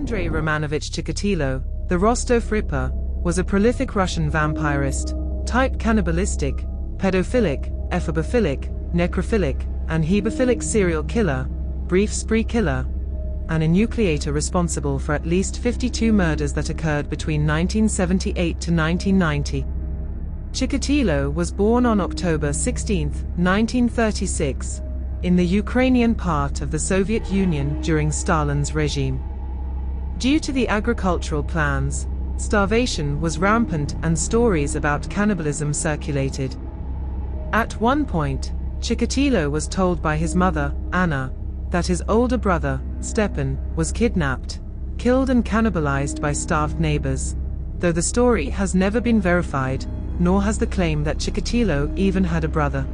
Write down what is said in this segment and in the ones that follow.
Andrei Romanovich Chikatilo, the Rostov Ripper, was a prolific Russian vampirist, type cannibalistic, pedophilic, ephebophilic, necrophilic, and hebephilic serial killer, brief spree killer, and enucleator responsible for at least 52 murders that occurred between 1978 to 1990. Chikatilo was born on October 16, 1936, in the Ukrainian part of the Soviet Union during Stalin's regime. Due to the agricultural plans, starvation was rampant and stories about cannibalism circulated. At one point, Chikatilo was told by his mother, Anna, that his older brother, Stepan, was kidnapped, killed and cannibalized by starved neighbors, though the story has never been verified, nor has the claim that Chikatilo even had a brother.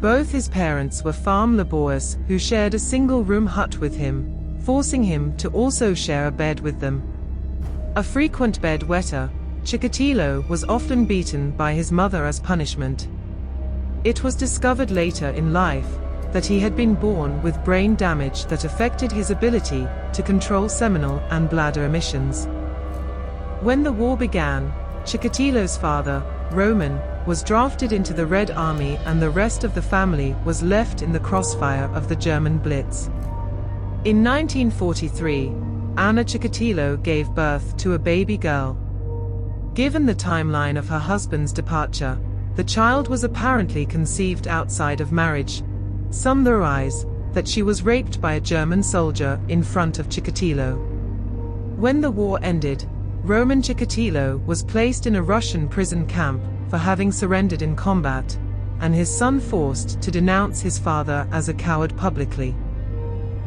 Both his parents were farm laborers who shared a single-room hut with him, forcing him to also share a bed with them. A frequent bedwetter, Chikatilo was often beaten by his mother as punishment. It was discovered later in life that he had been born with brain damage that affected his ability to control seminal and bladder emissions. When the war began, Chikatilo's father, Roman, was drafted into the Red Army and the rest of the family was left in the crossfire of the German Blitz. In 1943, Anna Chikatilo gave birth to a baby girl. Given the timeline of her husband's departure, the child was apparently conceived outside of marriage. Some theorize that she was raped by a German soldier in front of Chikatilo. When the war ended, Roman Chikatilo was placed in a Russian prison camp for having surrendered in combat, and his son forced to denounce his father as a coward publicly.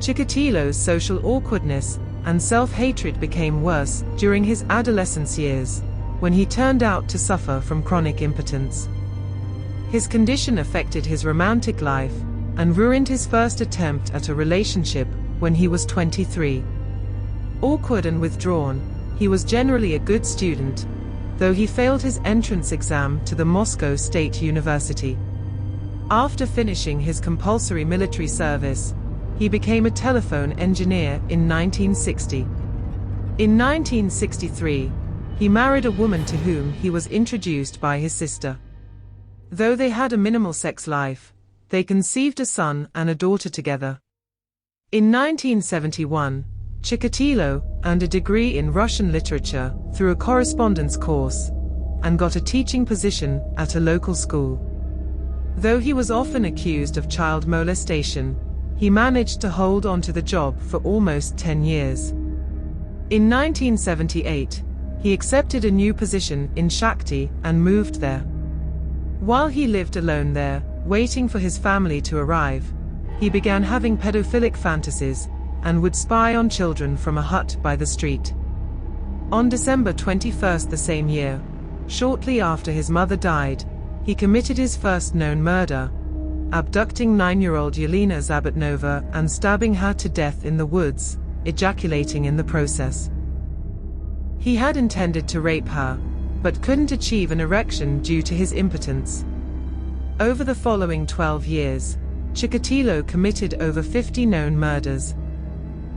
Chikatilo's social awkwardness and self-hatred became worse during his adolescence years, when he turned out to suffer from chronic impotence. His condition affected his romantic life and ruined his first attempt at a relationship when he was 23. Awkward and withdrawn, he was generally a good student, though he failed his entrance exam to the Moscow State University. After finishing his compulsory military service, he became a telephone engineer in 1960. In 1963, he married a woman to whom he was introduced by his sister. Though they had a minimal sex life, they conceived a son and a daughter together. In 1971, Chikatilo earned a degree in Russian literature through a correspondence course and got a teaching position at a local school. Though he was often accused of child molestation, he managed to hold on to the job for almost 10 years. In 1978, he accepted a new position in Shakhty and moved there. While he lived alone there, waiting for his family to arrive, he began having pedophilic fantasies and would spy on children from a hut by the street. On December 21 the same year, shortly after his mother died, he committed his first known murder, abducting 9-year-old Yelena Zabatnova and stabbing her to death in the woods, ejaculating in the process. He had intended to rape her, but couldn't achieve an erection due to his impotence. Over the following 12 years, Chikatilo committed over 50 known murders.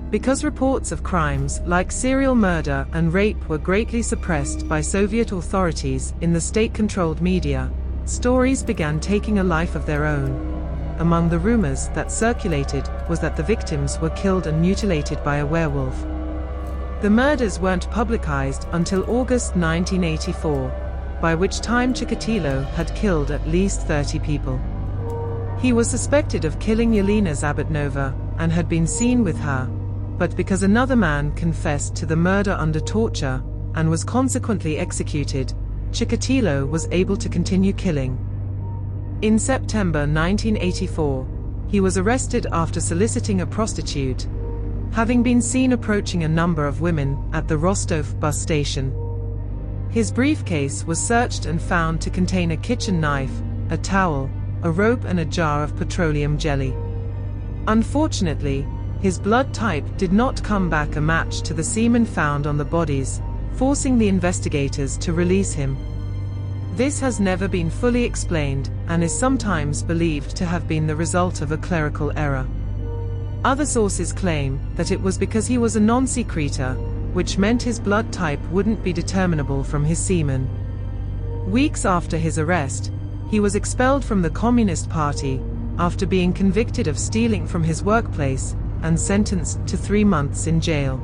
Because reports of crimes like serial murder and rape were greatly suppressed by Soviet authorities in the state-controlled media, stories began taking a life of their own. Among the rumors that circulated was that the victims were killed and mutilated by a werewolf. The murders weren't publicized until August 1984, by which time Chikatilo had killed at least 30 people. He was suspected of killing Yelena Zabatnova and had been seen with her, but because another man confessed to the murder under torture and was consequently executed, Chikatilo was able to continue killing. In September 1984, he was arrested after soliciting a prostitute, having been seen approaching a number of women at the Rostov bus station. His briefcase was searched and found to contain a kitchen knife, a towel, a rope and a jar of petroleum jelly. Unfortunately, his blood type did not come back a match to the semen found on the bodies, forcing the investigators to release him. This has never been fully explained and is sometimes believed to have been the result of a clerical error. Other sources claim that it was because he was a non-secretor, which meant his blood type wouldn't be determinable from his semen. Weeks after his arrest, he was expelled from the Communist Party after being convicted of stealing from his workplace and sentenced to 3 months in jail.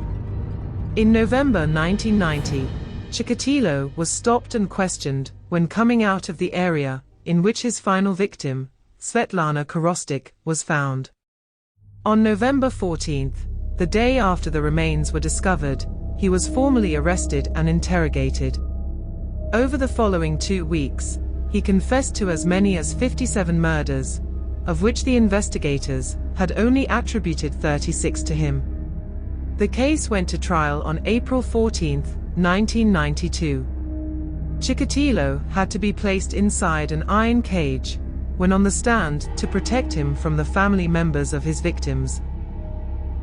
In November 1990, Chikatilo was stopped and questioned when coming out of the area in which his final victim, Svetlana Korostik, was found. On November 14, the day after the remains were discovered, he was formally arrested and interrogated. Over the following 2 weeks, he confessed to as many as 57 murders, of which the investigators had only attributed 36 to him. The case went to trial on April 14, 1992. Chikatilo had to be placed inside an iron cage when on the stand to protect him from the family members of his victims.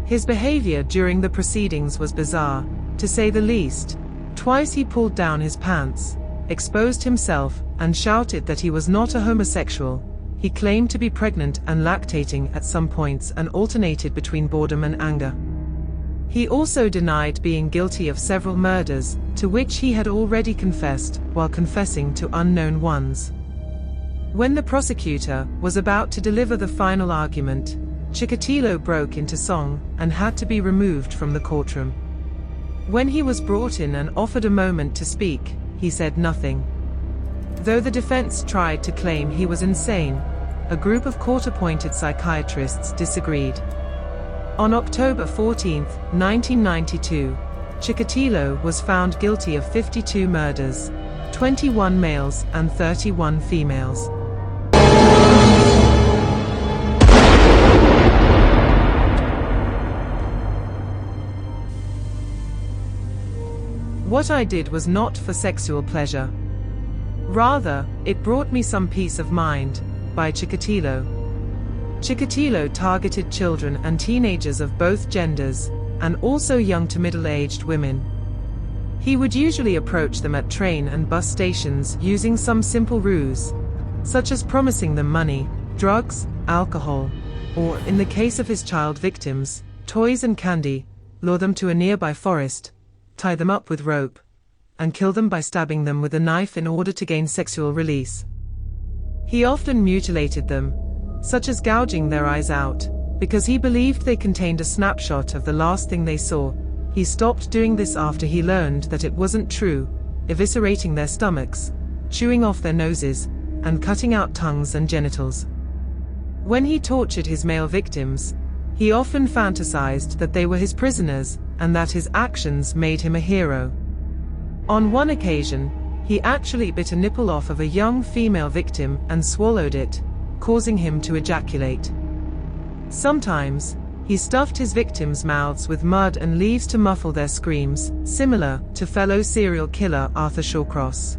His behavior during the proceedings was bizarre, to say the least. Twice he pulled down his pants, exposed himself, and shouted that he was not a homosexual. He claimed to be pregnant and lactating at some points and alternated between boredom and anger. He also denied being guilty of several murders, to which he had already confessed, while confessing to unknown ones. When the prosecutor was about to deliver the final argument, Chikatilo broke into song and had to be removed from the courtroom. When he was brought in and offered a moment to speak, he said nothing. Though the defense tried to claim he was insane, a group of court-appointed psychiatrists disagreed. On October 14, 1992, Chikatilo was found guilty of 52 murders, 21 males and 31 females. What I did was not for sexual pleasure. Rather, it brought me some peace of mind. By Chikatilo. Chikatilo targeted children and teenagers of both genders, and also young to middle-aged women. He would usually approach them at train and bus stations using some simple ruse, such as promising them money, drugs, alcohol, or, in the case of his child victims, toys and candy, lure them to a nearby forest, tie them up with rope, and kill them by stabbing them with a knife in order to gain sexual release. He often mutilated them, such as gouging their eyes out, because he believed they contained a snapshot of the last thing they saw. He stopped doing this after he learned that it wasn't true, eviscerating their stomachs, chewing off their noses, and cutting out tongues and genitals. When he tortured his male victims, he often fantasized that they were his prisoners, and that his actions made him a hero. On one occasion, he actually bit a nipple off of a young female victim and swallowed it, causing him to ejaculate. Sometimes, he stuffed his victims' mouths with mud and leaves to muffle their screams, similar to fellow serial killer Arthur Shawcross.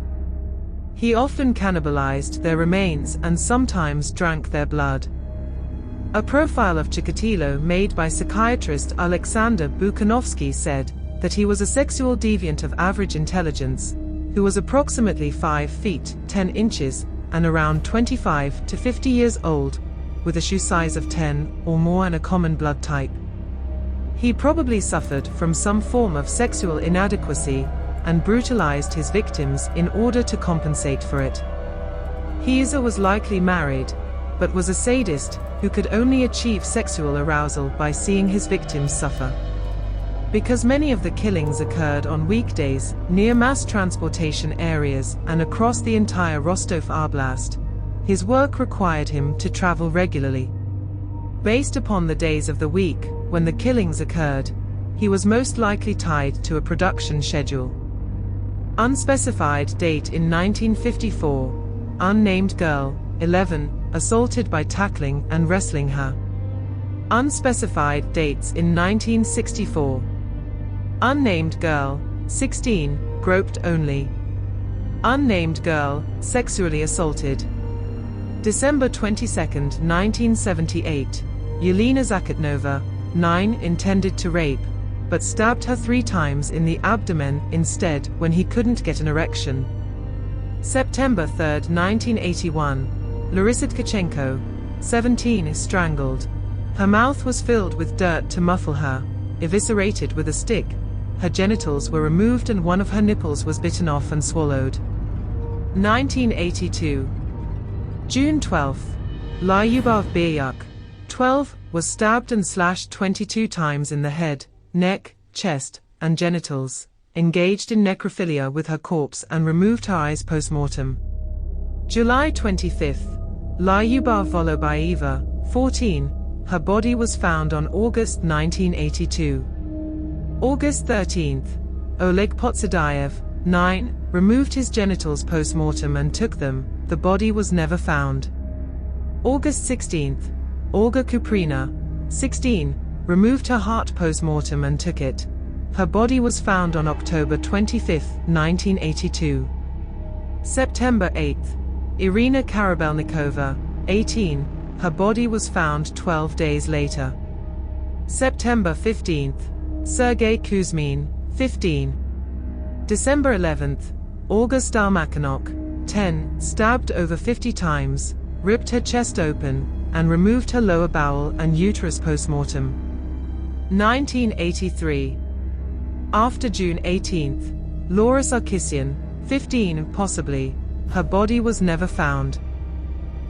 He often cannibalized their remains and sometimes drank their blood. A profile of Chikatilo made by psychiatrist Alexander Buchanovsky said that he was a sexual deviant of average intelligence, who was approximately 5 feet 10 inches and around 25 to 50 years old, with a shoe size of 10 or more and a common blood type. He probably suffered from some form of sexual inadequacy and brutalized his victims in order to compensate for it. He either was likely married, but was a sadist who could only achieve sexual arousal by seeing his victims suffer. Because many of the killings occurred on weekdays, near mass transportation areas, and across the entire Rostov Oblast, his work required him to travel regularly. Based upon the days of the week when the killings occurred, he was most likely tied to a production schedule. Unspecified date in 1954, unnamed girl, 11, assaulted by tackling and wrestling her. Unspecified dates in 1964. Unnamed girl, 16, groped only. Unnamed girl, sexually assaulted. December 22, 1978, Yelena Zakotnova, 9, intended to rape, but stabbed her 3 times in the abdomen instead when he couldn't get an erection. September 3, 1981, Larissa Tkachenko, 17, is strangled, Her mouth was filled with dirt to muffle her, eviscerated with a stick. Her genitals were removed and one of her nipples was bitten off and swallowed. 1982. June 12. Lyubov Biryuk, 12, was stabbed and slashed 22 times in the head, neck, chest, and genitals, engaged in necrophilia with her corpse and removed her eyes post-mortem. July 25. Lyubov Volobayeva, 14, her body was found on August 1982. August 13. Oleg Potsidayev, 9, removed his genitals post-mortem and took them. The body was never found. August 16. Olga Kuprina, 16, removed her heart post-mortem and took it. Her body was found on October 25, 1982. September 8. Irina Karabelnikova, 18, her body was found 12 days later. September 15. Sergei Kuzmin, 15. December 11. Olga Stalmakhanok, 10, stabbed over 50 times, ripped her chest open, and removed her lower bowel and uterus post-mortem. 1983. After June 18, Laura Sarkisian, 15, possibly, her body was never found.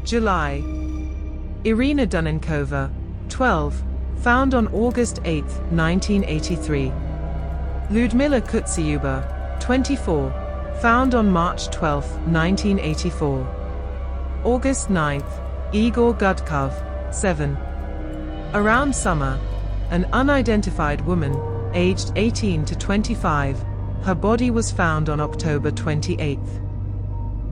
July. Irina Dunenkova, 12, found on August 8, 1983. Ludmila Kutsiuba, 24, found on March 12, 1984. August 9, Igor Gudkov, 7. Around summer, an unidentified woman, aged 18 to 25, her body was found on October 28.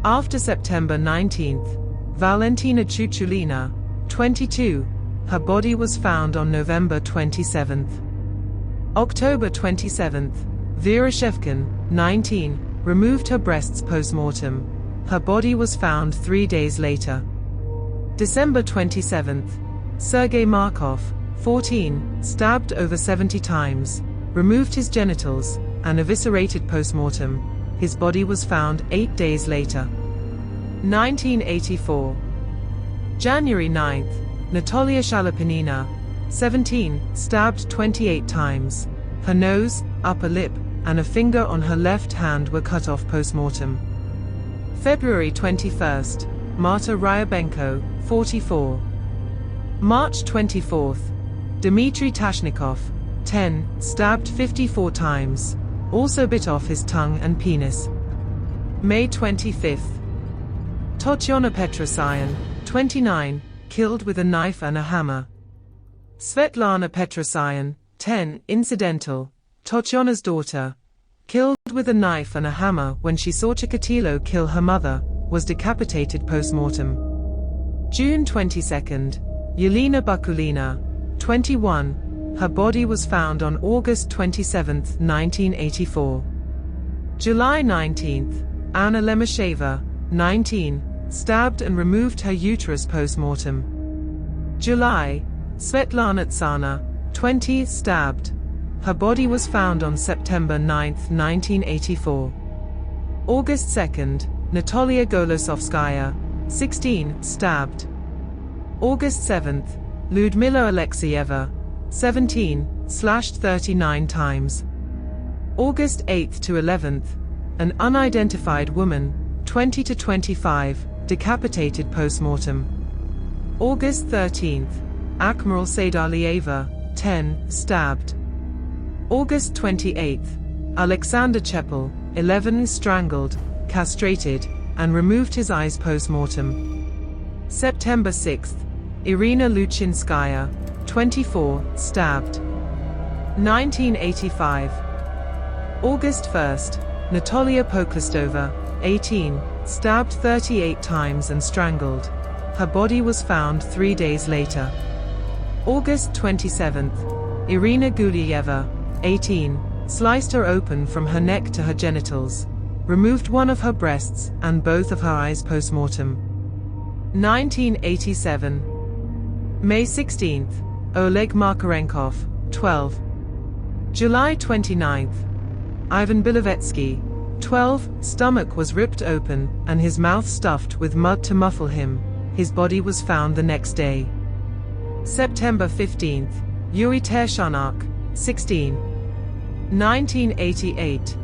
After September 19, Valentina Chuchulina, 22, her body was found on November 27. October 27, Vera Shevkin, 19, removed her breasts post-mortem. Her body was found 3 days later. December 27, Sergei Markov, 14, stabbed over 70 times, removed his genitals, and eviscerated post-mortem. His body was found 8 days later. 1984. January 9, Natalia Shalapinina, 17, stabbed 28 times. Her nose, upper lip, and a finger on her left hand were cut off post-mortem. February 21, Marta Ryabenko, 44. March 24, Dmitry Tashnikov, 10, stabbed 54 times, also bit off his tongue and penis. May 25. Totyana Petrosyan, 29, killed with a knife and a hammer. Svetlana Petrosyan, 10, incidental, Totyana's daughter, killed with a knife and a hammer when she saw Chikatilo kill her mother, was decapitated post-mortem. June 22, Yelena Bakulina, 21, her body was found on August 27, 1984. July 19, Anna Lemesheva, 19, stabbed and removed her uterus post-mortem. July, Svetlana Tsana, 20, stabbed. Her body was found on September 9, 1984. August 2, Natalia Golosovskaya, 16, stabbed. August 7, Ludmila Alexeyeva, 17, slashed 39 times. August 8 to 11, an unidentified woman, 20 to 25, decapitated post-mortem. August 13, Akmaral Saidalieva, 10, stabbed. August 28, Alexander Chepel, 11, strangled, castrated, and removed his eyes post-mortem. September 6, Irina Luchinskaya, 24, stabbed. 1985. August 1, Natalia Poklistova, 18, stabbed 38 times and strangled. Her body was found 3 days later. August 27, Irina Gulieva, 18, sliced her open from her neck to her genitals, removed one of her breasts and both of her eyes post-mortem. 1987. May 16, Oleg Makarenkov, 12. July 29, Ivan Bilovetsky, 12, stomach was ripped open and his mouth stuffed with mud to muffle him. His body was found the next day. September 15th, Yuri Tershanak, 16. 1988.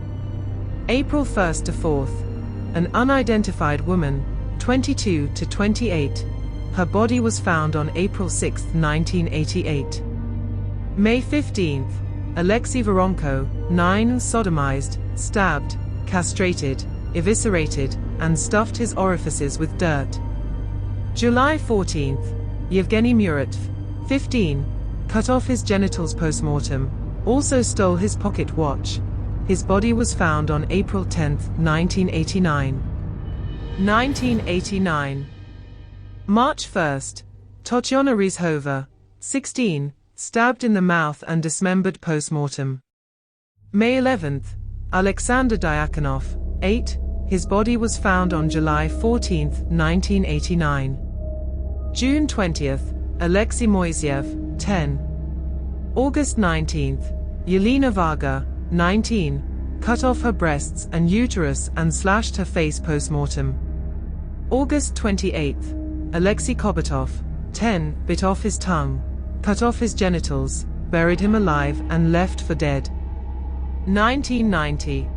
April 1st to 4th, an unidentified woman, 22 to 28. Her body was found on April 6, 1988. May 15th, Alexei Voronko, 9, sodomized, stabbed, castrated, eviscerated, and stuffed his orifices with dirt. July 14th, Yevgeny Muratov, 15, cut off his genitals post-mortem, also stole his pocket watch. His body was found on April 10, 1989. 1989. March 1st, Tatyana Rizhova, 16, stabbed in the mouth and dismembered post-mortem. May 11th, Alexander Diakonov, 8, his body was found on July 14, 1989. June 20th, Alexei Moiseev, 10. August 19th, Yelena Varga, 19, cut off her breasts and uterus and slashed her face post-mortem. August 28th, Alexei Kobatov, 10, bit off his tongue, cut off his genitals, buried him alive and left for dead. 1990.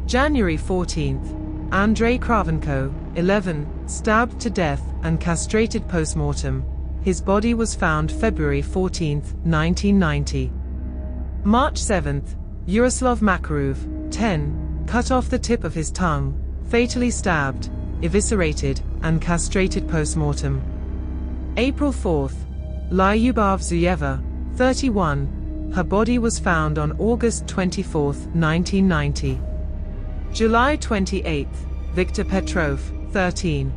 January 14th, Andrei Kravchenko, 11, stabbed to death and castrated post-mortem. His body was found February 14, 1990. March 7th, Yaroslav Makarov, 10, cut off the tip of his tongue, fatally stabbed, eviscerated, and castrated post-mortem. April 4th, Lyubov Zuyeva, 31, her body was found on August 24, 1990. July 28th, Viktor Petrov, 13.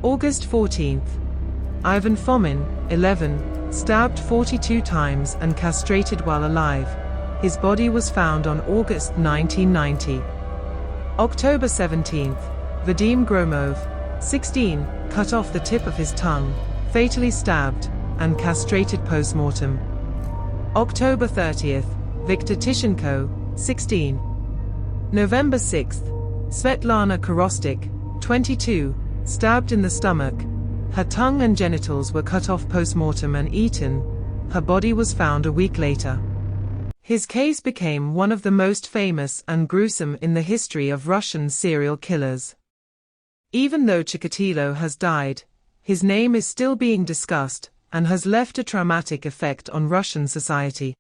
August 14th, Ivan Fomin, 11, stabbed 42 times and castrated while alive. His body was found on August 1990. October 17th, Vadim Gromov, 16, cut off the tip of his tongue, fatally stabbed, and castrated post-mortem. October 30th, Viktor Tishenko, 16. November 6th, Svetlana Korostik, 22, stabbed in the stomach. Her tongue and genitals were cut off post-mortem and eaten. Her body was found a week later. His case became one of the most famous and gruesome in the history of Russian serial killers. Even though Chikatilo has died, his name is still being discussed and has left a traumatic effect on Russian society.